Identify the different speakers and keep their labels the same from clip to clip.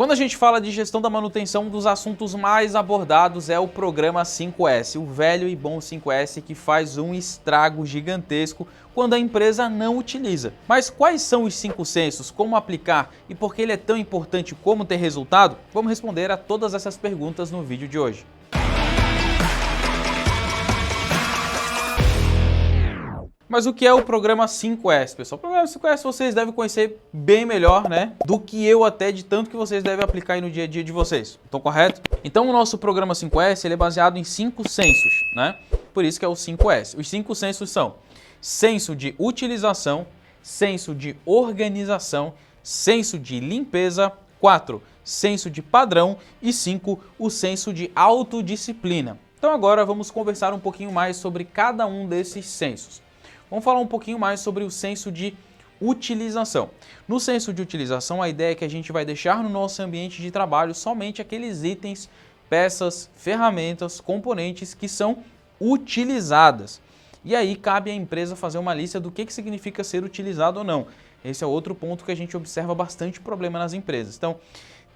Speaker 1: Quando a gente fala de gestão da manutenção, um dos assuntos mais abordados é o programa 5S, o velho e bom 5S que faz um estrago gigantesco quando a empresa não utiliza. Mas quais são os 5 sensos, como aplicar e por que ele é tão importante como ter resultado? Vamos responder a todas essas perguntas no vídeo de hoje. Mas o que é o programa 5S, pessoal? O programa 5S vocês devem conhecer bem melhor, né, do que eu até, de tanto que vocês devem aplicar aí no dia a dia de vocês. Estão correto? Então o nosso programa 5S ele é baseado em 5 sensos, né? Por isso que é o 5S. Os 5 sensos são senso de utilização, senso de organização, senso de limpeza, 4, senso de padrão e 5, o senso de autodisciplina. Então agora vamos conversar um pouquinho mais sobre cada um desses sensos. Vamos falar um pouquinho mais sobre o senso de utilização. No senso de utilização, a ideia é que a gente vai deixar no nosso ambiente de trabalho somente aqueles itens, peças, ferramentas, componentes que são utilizadas. E aí cabe à empresa fazer uma lista do que significa ser utilizado ou não. Esse é outro ponto que a gente observa bastante problema nas empresas. Então,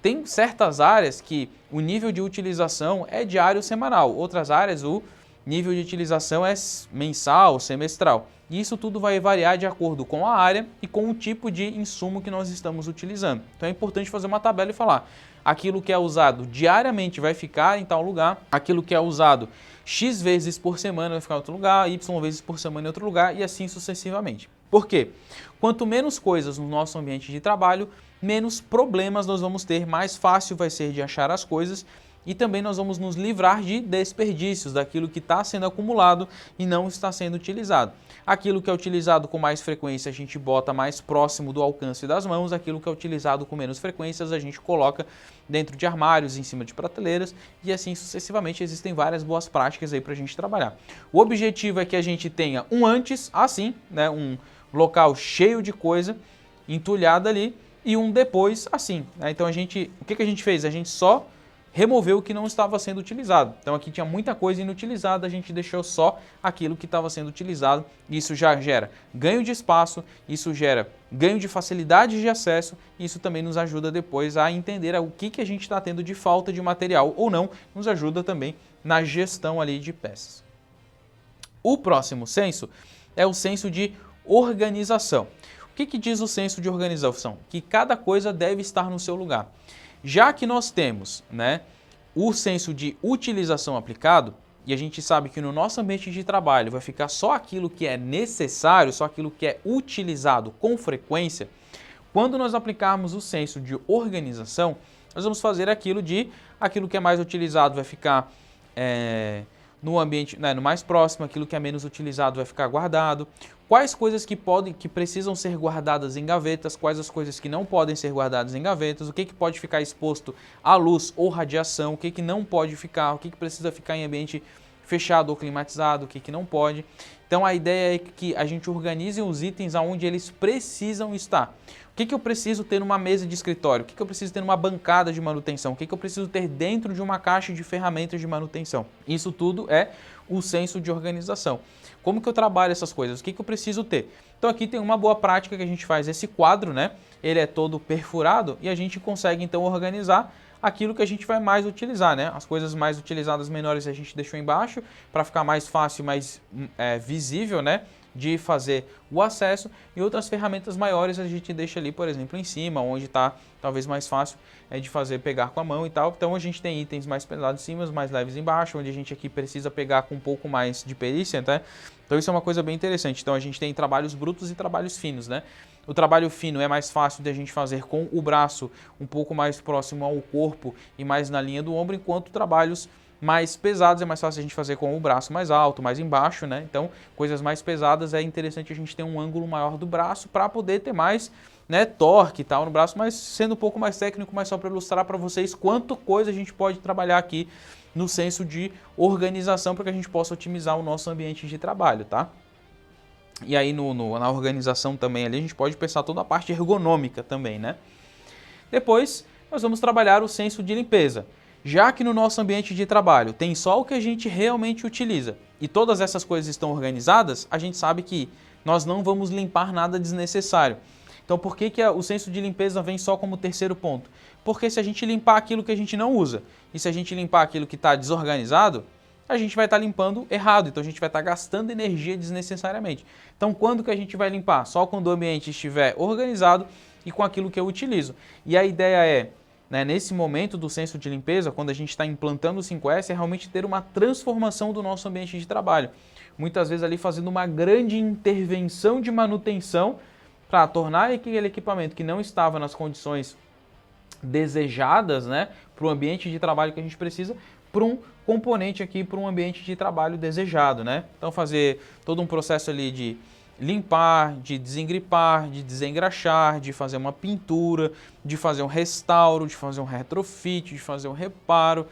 Speaker 1: tem certas áreas que o nível de utilização é diário ou semanal, outras áreas o nível de utilização é mensal, semestral. E isso tudo vai variar de acordo com a área e com o tipo de insumo que nós estamos utilizando. Então é importante fazer uma tabela e falar, aquilo que é usado diariamente vai ficar em tal lugar, aquilo que é usado X vezes por semana vai ficar em outro lugar, Y vezes por semana em outro lugar e assim sucessivamente. Por quê? Quanto menos coisas no nosso ambiente de trabalho, menos problemas nós vamos ter, mais fácil vai ser de achar as coisas e também nós vamos nos livrar de desperdícios, daquilo que está sendo acumulado e não está sendo utilizado. Aquilo que é utilizado com mais frequência a gente bota mais próximo do alcance das mãos, aquilo que é utilizado com menos frequências a gente coloca dentro de armários, em cima de prateleiras e assim sucessivamente. Existem várias boas práticas aí para a gente trabalhar. O objetivo é que a gente tenha um antes, assim, né, um local cheio de coisa entulhada ali e um depois, assim. Né? Então o que a gente fez? A gente só removeu o que não estava sendo utilizado. Então aqui tinha muita coisa inutilizada, a gente deixou só aquilo que estava sendo utilizado. Isso já gera ganho de espaço, isso gera ganho de facilidade de acesso, e isso também nos ajuda depois a entender o que a gente está tendo de falta de material ou não, nos ajuda também na gestão ali de peças. O próximo senso é o senso de organização. O que diz o senso de organização? Que cada coisa deve estar no seu lugar. Já que nós temos, né, o senso de utilização aplicado, e a gente sabe que no nosso ambiente de trabalho vai ficar só aquilo que é necessário, só aquilo que é utilizado com frequência, quando nós aplicarmos o senso de organização, nós vamos fazer aquilo que é mais utilizado vai ficar no ambiente, né, no mais próximo, aquilo que é menos utilizado vai ficar guardado. Quais coisas que precisam ser guardadas em gavetas, quais as coisas que não podem ser guardadas em gavetas, o que pode ficar exposto à luz ou radiação, o que não pode ficar, o que precisa ficar em ambiente fechado ou climatizado, o que não pode. Então a ideia é que a gente organize os itens aonde eles precisam estar. O que eu preciso ter numa mesa de escritório? O que eu preciso ter numa bancada de manutenção? O que eu preciso ter dentro de uma caixa de ferramentas de manutenção? Isso tudo é o senso de organização. Como que eu trabalho essas coisas? O que eu preciso ter? Então aqui tem uma boa prática que a gente faz esse quadro, né? Ele é todo perfurado e a gente consegue então organizar aquilo que a gente vai mais utilizar, né? As coisas mais utilizadas menores a gente deixou embaixo para ficar mais fácil, mais visível, né? De fazer o acesso, e outras ferramentas maiores a gente deixa ali, por exemplo, em cima, onde está talvez mais fácil de fazer, pegar com a mão e tal. Então a gente tem itens mais pesados em cima, mais leves embaixo, onde a gente aqui precisa pegar com um pouco mais de perícia, tá? Então isso é uma coisa bem interessante. Então a gente tem trabalhos brutos e trabalhos finos, né? O trabalho fino é mais fácil de a gente fazer com o braço um pouco mais próximo ao corpo e mais na linha do ombro, enquanto trabalhos mais pesados é mais fácil a gente fazer com o braço mais alto, mais embaixo, né? Então, coisas mais pesadas é interessante a gente ter um ângulo maior do braço para poder ter mais, né, torque e tal no braço, mas sendo um pouco mais técnico, mas só para ilustrar para vocês quanto coisa a gente pode trabalhar aqui no senso de organização para que a gente possa otimizar o nosso ambiente de trabalho, tá? E aí na organização também ali a gente pode pensar toda a parte ergonômica também, né? Depois nós vamos trabalhar o senso de limpeza. Já que no nosso ambiente de trabalho tem só o que a gente realmente utiliza e todas essas coisas estão organizadas, a gente sabe que nós não vamos limpar nada desnecessário. Então por que o senso de limpeza vem só como terceiro ponto? Porque se a gente limpar aquilo que a gente não usa e se a gente limpar aquilo que está desorganizado, a gente vai estar limpando errado, então a gente vai estar gastando energia desnecessariamente. Então quando que a gente vai limpar? Só quando o ambiente estiver organizado e com aquilo que eu utilizo. E a ideia é, né, nesse momento do senso de limpeza, quando a gente está implantando o 5S, é realmente ter uma transformação do nosso ambiente de trabalho. Muitas vezes ali fazendo uma grande intervenção de manutenção para tornar aquele equipamento que não estava nas condições desejadas, né, para o ambiente de trabalho que a gente precisa, para um componente aqui, para um ambiente de trabalho desejado, né? Então fazer todo um processo ali de limpar, de desengripar, de desengraxar, de fazer uma pintura, de fazer um restauro, de fazer um retrofit, de fazer um reparo,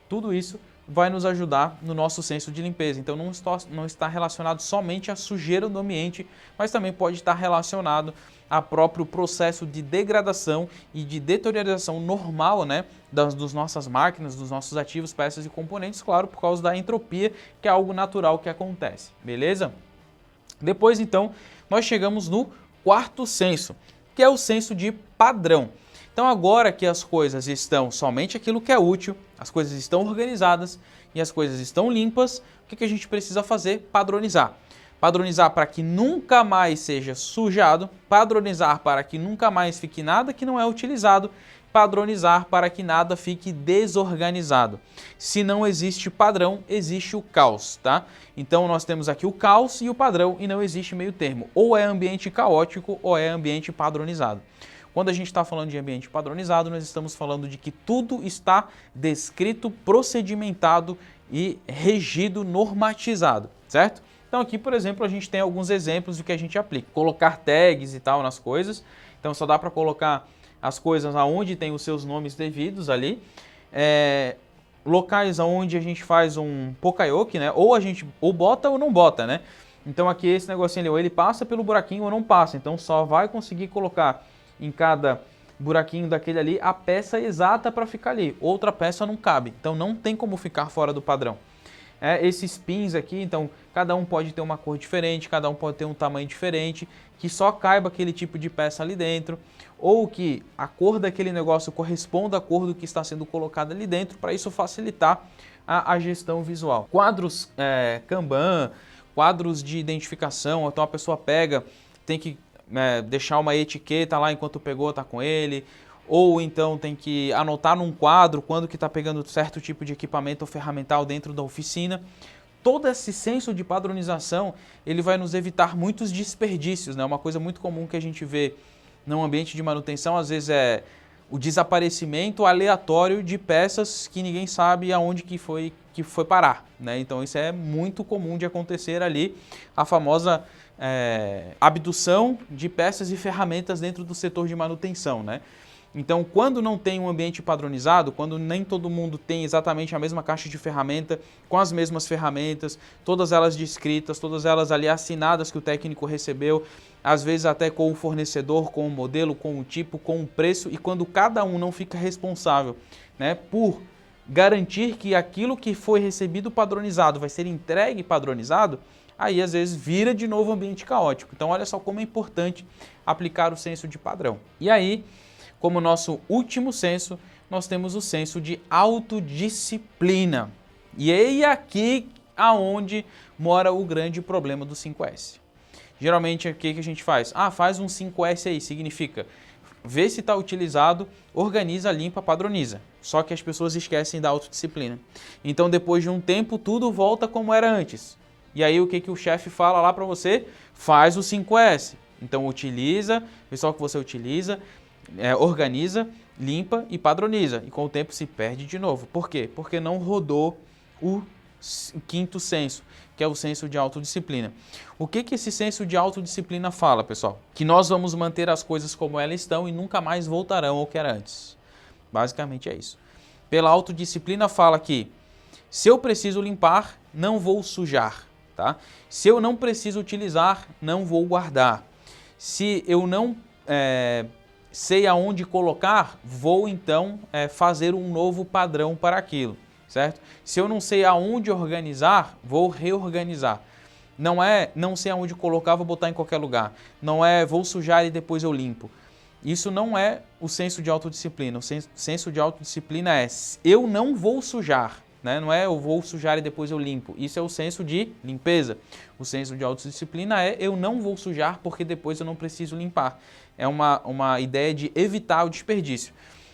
Speaker 1: tudo isso vai nos ajudar no nosso senso de limpeza. Então não está relacionado somente à sujeira do ambiente, mas também pode estar relacionado ao próprio processo de degradação e de deterioração normal, né, das nossas máquinas, dos nossos ativos, peças e componentes, claro, por causa da entropia, que é algo natural que acontece, beleza? Depois, então, nós chegamos no quarto senso, que é o senso de padrão. Então agora que as coisas estão somente aquilo que é útil, as coisas estão organizadas e as coisas estão limpas, o que a gente precisa fazer? Padronizar. Padronizar para que nunca mais seja sujado, padronizar para que nunca mais fique nada que não é utilizado, padronizar para que nada fique desorganizado. Se não existe padrão, existe o caos, tá? Então nós temos aqui o caos e o padrão e não existe meio termo. Ou é ambiente caótico ou é ambiente padronizado. Quando a gente está falando de ambiente padronizado, nós estamos falando de que tudo está descrito, procedimentado e regido, normatizado, certo? Então aqui, por exemplo, a gente tem alguns exemplos do que a gente aplica. Colocar tags e tal nas coisas. Então só dá para colocar as coisas aonde tem os seus nomes devidos ali. Locais aonde a gente faz um pokayoke, né? Ou a gente ou bota ou não bota, né? Então aqui esse negocinho ali, ou ele passa pelo buraquinho ou não passa. Então só vai conseguir colocar em cada buraquinho daquele ali a peça exata para ficar ali. Outra peça não cabe, então não tem como ficar fora do padrão. Esses pins aqui, então cada um pode ter uma cor diferente, cada um pode ter um tamanho diferente, que só caiba aquele tipo de peça ali dentro, ou que a cor daquele negócio corresponda à cor do que está sendo colocado ali dentro, para isso facilitar a gestão visual. Quadros Kanban, quadros de identificação, então a pessoa pega, tem que deixar uma etiqueta lá enquanto pegou, tá com ele, ou então tem que anotar num quadro quando que está pegando certo tipo de equipamento ou ferramental dentro da oficina. Todo esse senso de padronização, ele vai nos evitar muitos desperdícios, né? Uma coisa muito comum que a gente vê num ambiente de manutenção, às vezes é o desaparecimento aleatório de peças que ninguém sabe aonde que foi parar, né? Então isso é muito comum de acontecer ali, a famosa abdução de peças e ferramentas dentro do setor de manutenção, né? Então, quando não tem um ambiente padronizado, quando nem todo mundo tem exatamente a mesma caixa de ferramenta, com as mesmas ferramentas, todas elas descritas, todas elas ali assinadas que o técnico recebeu, às vezes até com o fornecedor, com o modelo, com o tipo, com o preço, e quando cada um não fica responsável, né, por garantir que aquilo que foi recebido padronizado vai ser entregue padronizado, aí às vezes vira de novo ambiente caótico. Então olha só como é importante aplicar o senso de padrão. E aí, como nosso último senso, nós temos o senso de autodisciplina. E é aqui aonde mora o grande problema do 5S. Geralmente, o que a gente faz? Faz um 5S aí, significa vê se está utilizado, organiza, limpa, padroniza. Só que as pessoas esquecem da autodisciplina. Então, depois de um tempo, tudo volta como era antes. E aí, o que o chefe fala lá para você? Faz o 5S. Então, utiliza, vê só o que você utiliza, organiza, limpa e padroniza. E com o tempo se perde de novo. Por quê? Porque não rodou o quinto senso, que é o senso de autodisciplina. O que esse senso de autodisciplina fala, pessoal? Que nós vamos manter as coisas como elas estão e nunca mais voltarão ao que era antes. Basicamente é isso. Pela autodisciplina fala que se eu preciso limpar, não vou sujar. Tá? Se eu não preciso utilizar, não vou guardar. Se eu não sei aonde colocar, vou então fazer um novo padrão para aquilo, certo? Se eu não sei aonde organizar, vou reorganizar. Não é não sei aonde colocar, vou botar em qualquer lugar. Não é vou sujar e depois eu limpo. Isso não é o senso de autodisciplina. O senso de autodisciplina é eu não vou sujar, né? Não é eu vou sujar e depois eu limpo. Isso é o senso de limpeza. O senso de autodisciplina é eu não vou sujar porque depois eu não preciso limpar. É uma ideia de evitar o desperdício.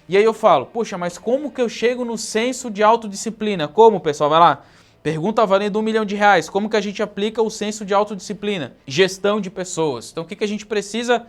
Speaker 1: E aí eu falo, poxa, mas como que eu chego no senso de autodisciplina? Como, pessoal? Vai lá. Pergunta valendo R$1 milhão. Como que a gente aplica o senso de autodisciplina? Gestão de pessoas. Então o que a gente precisa?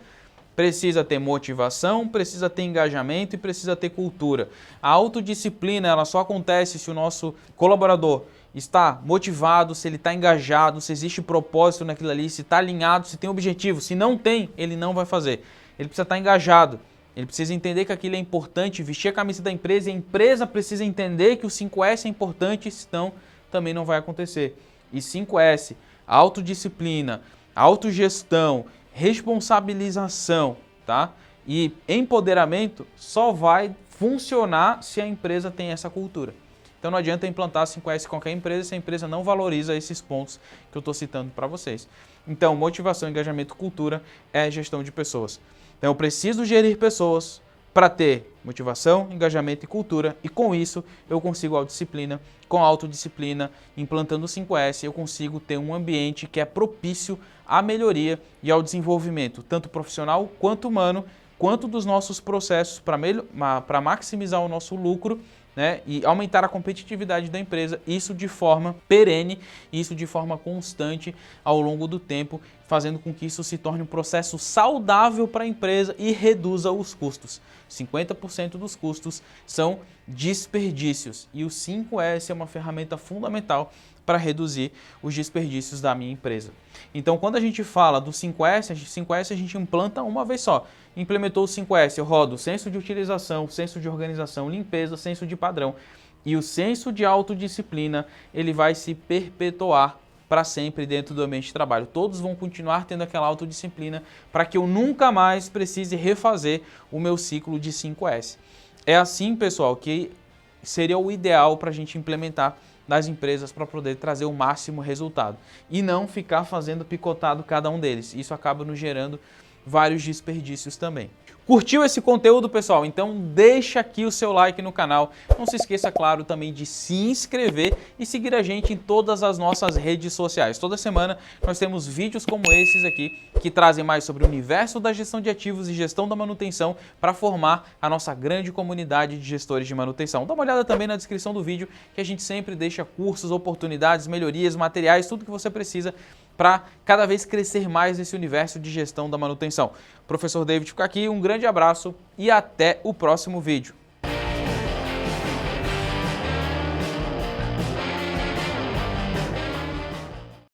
Speaker 1: Precisa ter motivação, precisa ter engajamento e precisa ter cultura. A autodisciplina ela só acontece se o nosso colaborador está motivado, se ele está engajado, se existe propósito naquilo ali, se está alinhado, se tem objetivo. Se não tem, ele não vai fazer. Ele precisa estar engajado. Ele precisa entender que aquilo é importante, vestir a camisa da empresa e a empresa precisa entender que o 5S é importante, senão também não vai acontecer. E 5S, autodisciplina, autogestão, responsabilização, tá? E empoderamento só vai funcionar se a empresa tem essa cultura. Então não adianta implantar 5S em qualquer empresa se a empresa não valoriza esses pontos que eu estou citando para vocês. Então, motivação, engajamento, cultura é gestão de pessoas. Então eu preciso gerir pessoas para ter motivação, engajamento e cultura, e com isso eu consigo autodisciplina. Com a autodisciplina, implantando o 5S, eu consigo ter um ambiente que é propício à melhoria e ao desenvolvimento, tanto profissional quanto humano, quanto dos nossos processos para maximizar o nosso lucro, né, e aumentar a competitividade da empresa, isso de forma perene, isso de forma constante ao longo do tempo, fazendo com que isso se torne um processo saudável para a empresa e reduza os custos. 50% dos custos são desperdícios e o 5S é uma ferramenta fundamental para reduzir os desperdícios da minha empresa. Então, quando a gente fala do 5S a gente implanta uma vez só. Implementou o 5S, eu rodo senso de utilização, senso de organização, limpeza, senso de padrão. E o senso de autodisciplina, ele vai se perpetuar para sempre dentro do ambiente de trabalho. Todos vão continuar tendo aquela autodisciplina para que eu nunca mais precise refazer o meu ciclo de 5S. É assim, pessoal, que seria o ideal para a gente implementar nas empresas para poder trazer o máximo resultado e não ficar fazendo picotado cada um deles. Isso acaba nos gerando vários desperdícios também. Curtiu esse conteúdo, pessoal? Então deixa aqui o seu like no canal. Não se esqueça, claro, também de se inscrever e seguir a gente em todas as nossas redes sociais. Toda semana nós temos vídeos como esses aqui que trazem mais sobre o universo da gestão de ativos e gestão da manutenção para formar a nossa grande comunidade de gestores de manutenção. Dá uma olhada também na descrição do vídeo que a gente sempre deixa cursos, oportunidades, melhorias, materiais, tudo que você precisa para cada vez crescer mais nesse universo de gestão da manutenção. Professor David fica aqui, um grande abraço e até o próximo vídeo.